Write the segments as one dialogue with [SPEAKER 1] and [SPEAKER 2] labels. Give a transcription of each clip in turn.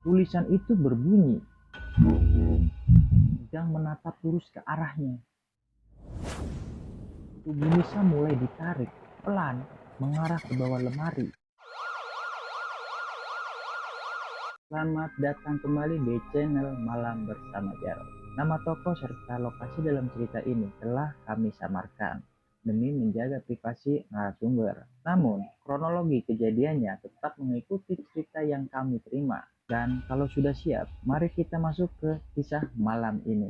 [SPEAKER 1] Tulisan itu berbunyi sedang menatap lurus ke arahnya. Tubuh Nisa mulai ditarik pelan mengarah ke bawah lemari. Selamat datang kembali di channel Malam Bersama Jarod. Nama tokoh serta lokasi dalam cerita ini telah kami samarkan demi menjaga privasi narasumber. Namun, kronologi kejadiannya tetap mengikuti cerita yang kami terima. Dan kalau sudah siap, mari kita masuk ke kisah malam ini.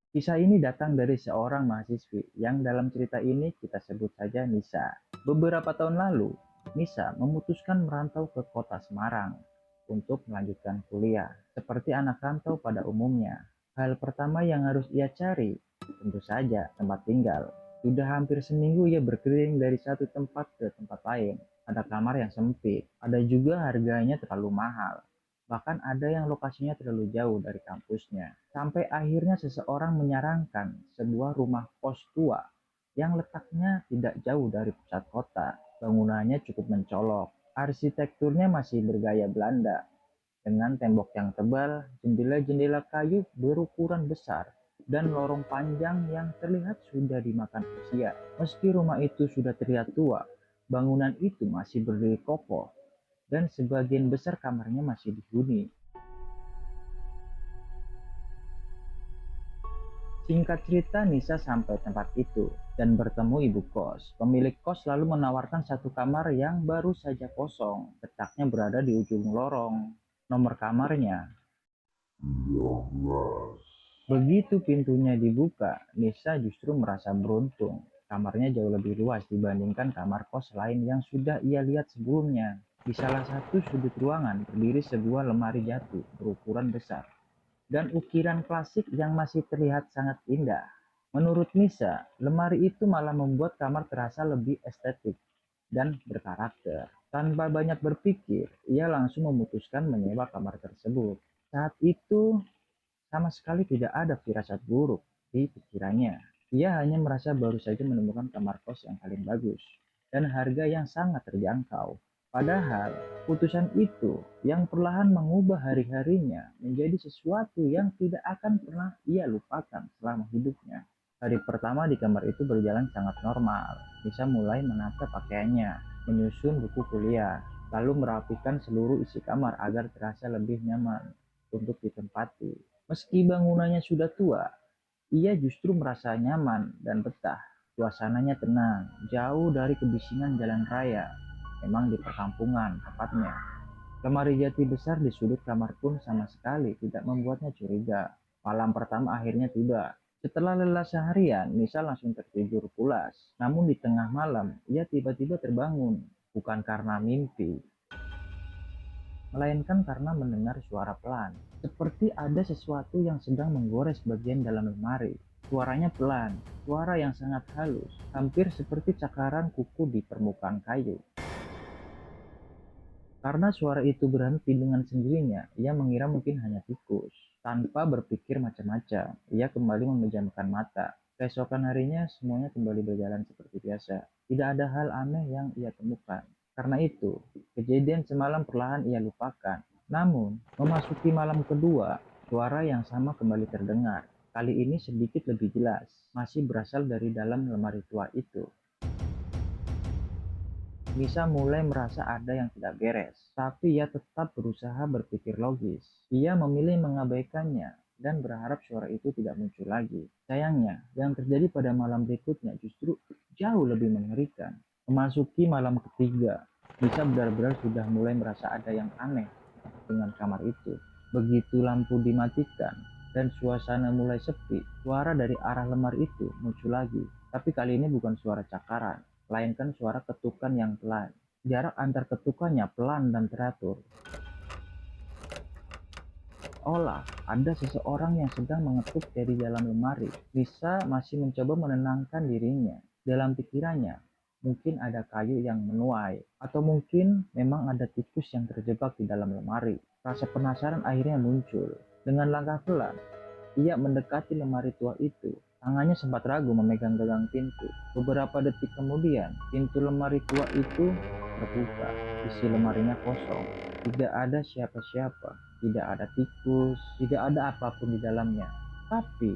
[SPEAKER 1] Kisah ini datang dari seorang mahasiswi yang dalam cerita ini kita sebut saja Nisa. Beberapa tahun lalu, Nisa memutuskan merantau ke kota Semarang untuk melanjutkan kuliah. Seperti anak rantau pada umumnya, hal pertama yang harus ia cari tentu saja tempat tinggal. Sudah hampir seminggu ia berkeliling dari satu tempat ke tempat lain. Ada kamar yang sempit, ada juga harganya terlalu mahal. Bahkan ada yang lokasinya terlalu jauh dari kampusnya. Sampai akhirnya seseorang menyarankan sebuah rumah kos tua yang letaknya tidak jauh dari pusat kota. Bangunannya cukup mencolok. Arsitekturnya masih bergaya Belanda dengan tembok yang tebal, jendela-jendela kayu berukuran besar, dan lorong panjang yang terlihat sudah dimakan usia. Meski rumah itu sudah terlihat tua, bangunan itu masih berdiri kokoh dan sebagian besar kamarnya masih dihuni. Singkat cerita, Nisa sampai tempat itu dan bertemu ibu kos. Pemilik kos lalu menawarkan satu kamar yang baru saja kosong. Letaknya berada di ujung lorong. Nomor kamarnya. Begitu pintunya dibuka, Nisa justru merasa beruntung. Kamarnya jauh lebih luas dibandingkan kamar kos lain yang sudah ia lihat sebelumnya. Di salah satu sudut ruangan berdiri sebuah lemari jatuh berukuran besar dan ukiran klasik yang masih terlihat sangat indah. Menurut Nisa, lemari itu malah membuat kamar terasa lebih estetik dan berkarakter. Tanpa banyak berpikir, ia langsung memutuskan menyewa kamar tersebut. Saat itu, sama sekali tidak ada firasat buruk di pikirannya. Ia hanya merasa baru saja menemukan kamar kos yang paling bagus dan harga yang sangat terjangkau. Padahal, putusan itu yang perlahan mengubah hari-harinya menjadi sesuatu yang tidak akan pernah ia lupakan selama hidupnya. Hari pertama di kamar itu berjalan sangat normal. Nisa mulai menata pakaiannya, menyusun buku kuliah, lalu merapikan seluruh isi kamar agar terasa lebih nyaman untuk ditempati. Meski bangunannya sudah tua, ia justru merasa nyaman dan betah. Suasananya tenang, jauh dari kebisingan jalan raya. Memang di perkampungan tepatnya. Lemari jati besar di sudut kamar pun sama sekali tidak membuatnya curiga. Malam pertama akhirnya tiba. Setelah lelah seharian, Nisa langsung tertidur pulas. Namun di tengah malam, ia tiba-tiba terbangun. Bukan karena mimpi, melainkan karena mendengar suara pelan. Seperti ada sesuatu yang sedang menggores bagian dalam lemari. Suaranya pelan, suara yang sangat halus, hampir seperti cakaran kuku di permukaan kayu. Karena suara itu berhenti dengan sendirinya, ia mengira mungkin hanya tikus. Tanpa berpikir macam-macam, ia kembali memejamkan mata. Keesokan harinya, semuanya kembali berjalan seperti biasa. Tidak ada hal aneh yang ia temukan. Karena itu, kejadian semalam perlahan ia lupakan. Namun, memasuki malam kedua, suara yang sama kembali terdengar. Kali ini sedikit lebih jelas, masih berasal dari dalam lemari tua itu. Nisa mulai merasa ada yang tidak beres, tapi ia tetap berusaha berpikir logis. Ia memilih mengabaikannya dan berharap suara itu tidak muncul lagi. Sayangnya, yang terjadi pada malam berikutnya justru jauh lebih mengerikan. Memasuki malam ketiga, Nisa benar-benar sudah mulai merasa ada yang aneh dengan kamar itu. Begitu lampu dimatikan dan suasana mulai sepi, suara dari arah lemari itu muncul lagi. Tapi kali ini bukan suara cakaran, melainkan suara ketukan yang pelan. Jarak antar ketukannya pelan dan teratur. Olah ada seseorang yang sedang mengetuk dari dalam lemari. Lisa masih mencoba menenangkan dirinya. Dalam pikirannya, mungkin ada kayu yang menuai, atau mungkin memang ada tikus yang terjebak di dalam lemari. Rasa penasaran akhirnya muncul. Dengan langkah pelan, ia mendekati lemari tua itu. Tangannya sempat ragu memegang gagang pintu. Beberapa detik kemudian, pintu lemari tua itu terbuka. Isi lemarinya kosong. Tidak ada siapa-siapa. Tidak ada tikus. Tidak ada apapun di dalamnya. Tapi,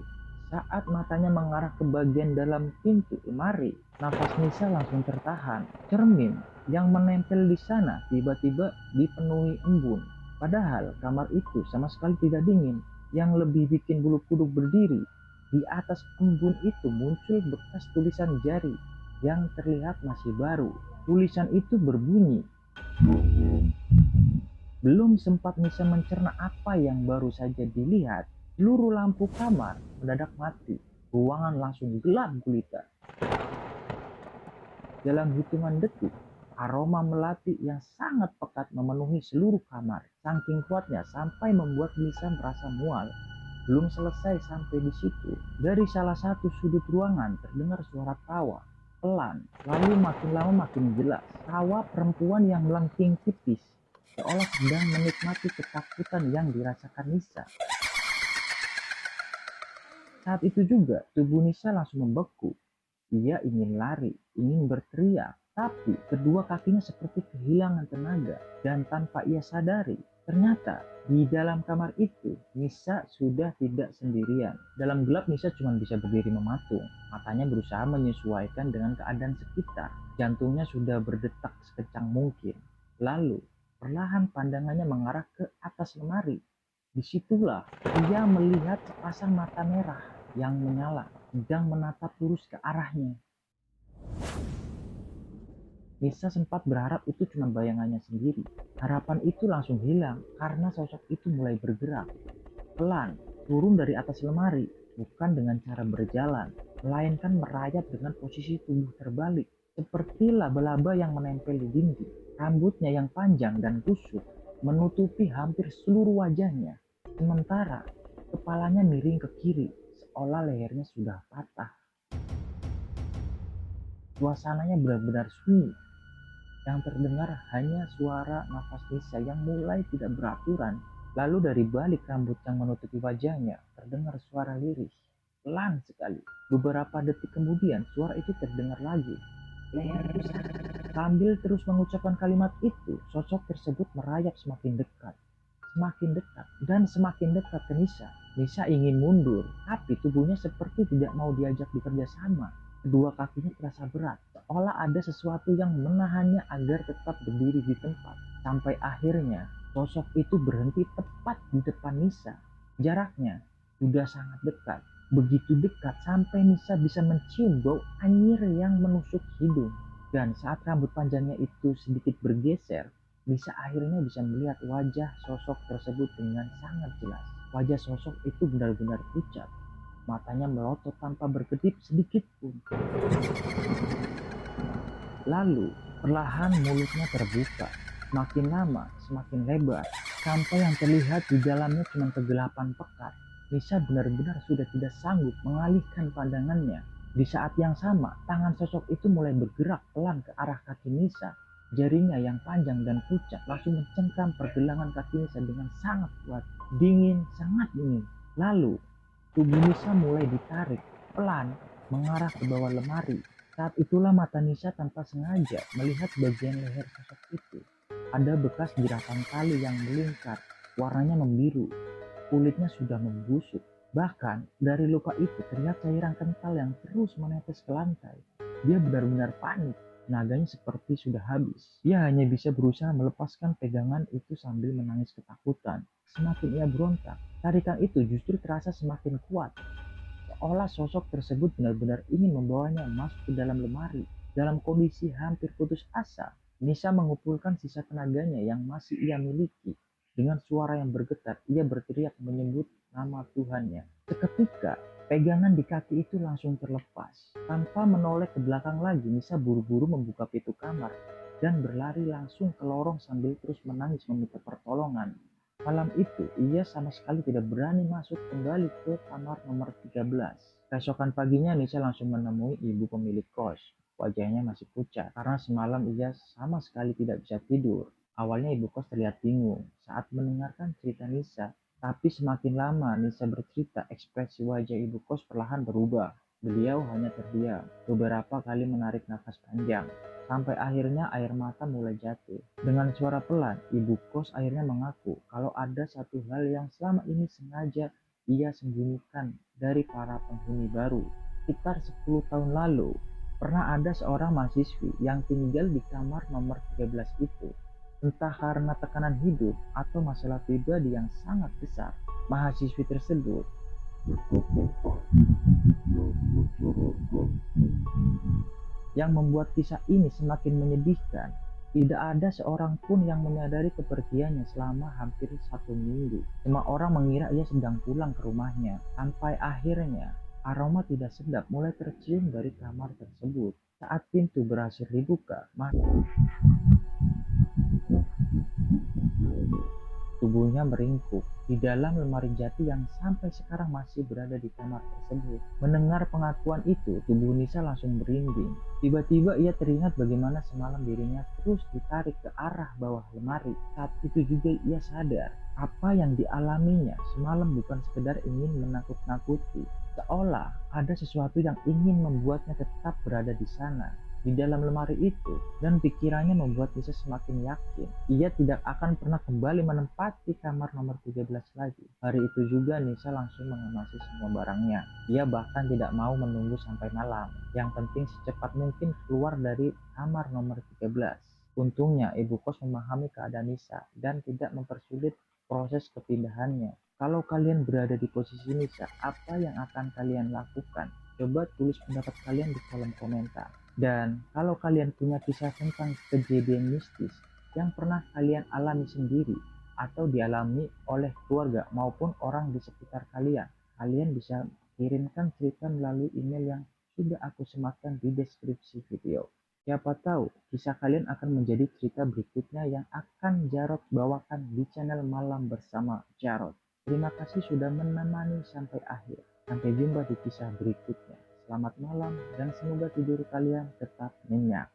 [SPEAKER 1] saat matanya mengarah ke bagian dalam pintu lemari, nafas Nisa langsung tertahan. Cermin yang menempel di sana tiba-tiba dipenuhi embun. Padahal kamar itu sama sekali tidak dingin. Yang lebih bikin bulu kuduk berdiri, di atas embun itu muncul bekas tulisan jari yang terlihat masih baru. Tulisan itu berbunyi. Belum sempat Nisa mencerna apa yang baru saja dilihat, seluruh lampu kamar mendadak mati. Ruangan langsung gelap gulita. Dalam hitungan detik, aroma melati yang sangat pekat memenuhi seluruh kamar. Saking kuatnya sampai membuat Nisa merasa mual. Belum selesai sampai di situ, dari salah satu sudut ruangan terdengar suara tawa, pelan, lalu makin lama makin jelas. Tawa perempuan yang melengking tipis, seolah sedang menikmati ketakutan yang dirasakan Nisa. Saat itu juga, tubuh Nisa langsung membeku. Ia ingin lari, ingin berteriak, tapi kedua kakinya seperti kehilangan tenaga. Dan tanpa ia sadari, ternyata di dalam kamar itu, Nisa sudah tidak sendirian. Dalam gelap, Nisa cuma bisa berdiri mematung. Matanya berusaha menyesuaikan dengan keadaan sekitar. Jantungnya sudah berdetak sekecang mungkin. Lalu, perlahan pandangannya mengarah ke atas lemari. Disitulah ia melihat sepasang mata merah yang menyala sedang menatap lurus ke arahnya. Nisa sempat berharap itu cuma bayangannya sendiri. Harapan itu langsung hilang karena sosok itu mulai bergerak. Pelan, turun dari atas lemari, bukan dengan cara berjalan, melainkan merayap dengan posisi tubuh terbalik, seperti laba-laba yang menempel di dinding. Rambutnya yang panjang dan kusut menutupi hampir seluruh wajahnya, sementara kepalanya miring ke kiri, seolah lehernya sudah patah. Suasananya benar-benar sunyi. Yang terdengar hanya suara nafas Nisa yang mulai tidak beraturan. Lalu dari balik rambut yang menutupi wajahnya, terdengar suara lirih. Pelan sekali. Beberapa detik kemudian, suara itu terdengar lagi. Sambil terus mengucapkan kalimat itu, sosok tersebut merayap semakin dekat. Semakin dekat, dan semakin dekat ke Nisa. Nisa ingin mundur, tapi tubuhnya seperti tidak mau diajak bekerja sama. Kedua kakinya terasa berat, seolah ada sesuatu yang menahannya agar tetap berdiri di tempat. Sampai akhirnya, sosok itu berhenti tepat di depan Nisa. Jaraknya sudah sangat dekat, begitu dekat sampai Nisa bisa mencium bau anyir yang menusuk hidung. Dan saat rambut panjangnya itu sedikit bergeser, Nisa akhirnya bisa melihat wajah sosok tersebut dengan sangat jelas. Wajah sosok itu benar-benar pucat. Matanya melotot tanpa berkedip sedikit pun. Lalu, perlahan mulutnya terbuka. Semakin lama, semakin lebar. Sampai yang terlihat di dalamnya cuma kegelapan pekat. Nisa benar-benar sudah tidak sanggup mengalihkan pandangannya. Di saat yang sama, tangan sosok itu mulai bergerak pelan ke arah kaki Nisa. Jarinya yang panjang dan pucat langsung mencengkram pergelangan kaki Nisa dengan sangat kuat. Dingin, sangat dingin. Lalu, tubuh Nisa mulai ditarik pelan mengarah ke bawah lemari. Saat itulah mata Nisa tanpa sengaja melihat bagian leher sosok itu. Ada bekas jeratan tali yang melingkar, warnanya membiru. Kulitnya sudah membusuk. Bahkan dari luka itu terlihat cairan kental yang terus menetes ke lantai. Dia benar-benar panik. Tenaganya seperti sudah habis. Dia hanya bisa berusaha melepaskan pegangan itu sambil menangis ketakutan. Semakin ia berontak, tarikan itu justru terasa semakin kuat. Seolah sosok tersebut benar-benar ingin membawanya masuk ke dalam lemari. Dalam kondisi hampir putus asa, Nisa mengumpulkan sisa tenaganya yang masih ia miliki. Dengan suara yang bergetar, ia berteriak menyebut nama Tuhannya. Seketika, pegangan di kaki itu langsung terlepas. Tanpa menoleh ke belakang lagi, Nisa buru-buru membuka pintu kamar dan berlari langsung ke lorong sambil terus menangis meminta pertolongan. Malam itu, ia sama sekali tidak berani masuk kembali ke kamar nomor 13. Keesokan paginya, Nisa langsung menemui ibu pemilik kos. Wajahnya masih pucat karena semalam ia sama sekali tidak bisa tidur. Awalnya ibu kos terlihat bingung saat mendengarkan cerita Nisa. Tapi semakin lama Nisa bercerita, ekspresi wajah ibu kos perlahan berubah. Beliau hanya terdiam, beberapa kali menarik nafas panjang, sampai akhirnya air mata mulai jatuh. Dengan suara pelan, ibu kos akhirnya mengaku kalau ada satu hal yang selama ini sengaja ia sembunyikan dari para penghuni baru. Sekitar 10 tahun lalu, pernah ada seorang mahasiswi yang tinggal di kamar nomor 13 itu. Entah karena tekanan hidup atau masalah pribadi yang sangat besar, mahasiswi tersebut yang membuat kisah ini semakin menyedihkan. Tidak ada seorang pun yang menyadari kepergiannya selama hampir 1 minggu. Semua orang mengira ia sedang pulang ke rumahnya. Sampai akhirnya, aroma tidak sedap mulai tercium dari kamar tersebut. Saat pintu berhasil dibuka, tubuhnya meringkuk di dalam lemari jati yang sampai sekarang masih berada di kamar tersebut. Mendengar pengakuan itu, tubuh Nisa langsung merinding. Tiba-tiba ia teringat bagaimana semalam dirinya terus ditarik ke arah bawah lemari. Saat itu juga ia sadar, apa yang dialaminya semalam bukan sekedar ingin menakut-nakuti, seolah ada sesuatu yang ingin membuatnya tetap berada di sana, di dalam lemari itu, dan pikirannya membuat Nisa semakin yakin ia tidak akan pernah kembali menempati kamar nomor 13 lagi. Hari itu juga Nisa langsung mengemasi semua barangnya. Ia bahkan tidak mau menunggu sampai malam. Yang penting secepat mungkin keluar dari kamar nomor 13. Untungnya ibu kos memahami keadaan Nisa dan tidak mempersulit proses kepindahannya. Kalau kalian berada di posisi Nisa, apa yang akan kalian lakukan? Coba tulis pendapat kalian di kolom komentar. Dan kalau kalian punya kisah tentang kejadian mistis yang pernah kalian alami sendiri atau dialami oleh keluarga maupun orang di sekitar kalian, kalian bisa kirimkan cerita melalui email yang sudah aku sematkan di deskripsi video. Siapa tahu kisah kalian akan menjadi cerita berikutnya yang akan Jarod bawakan di channel Malam Bersama Jarod. Terima kasih sudah menemani sampai akhir. Sampai jumpa di kisah berikutnya. Selamat malam dan semoga tidur kalian tetap nyenyak.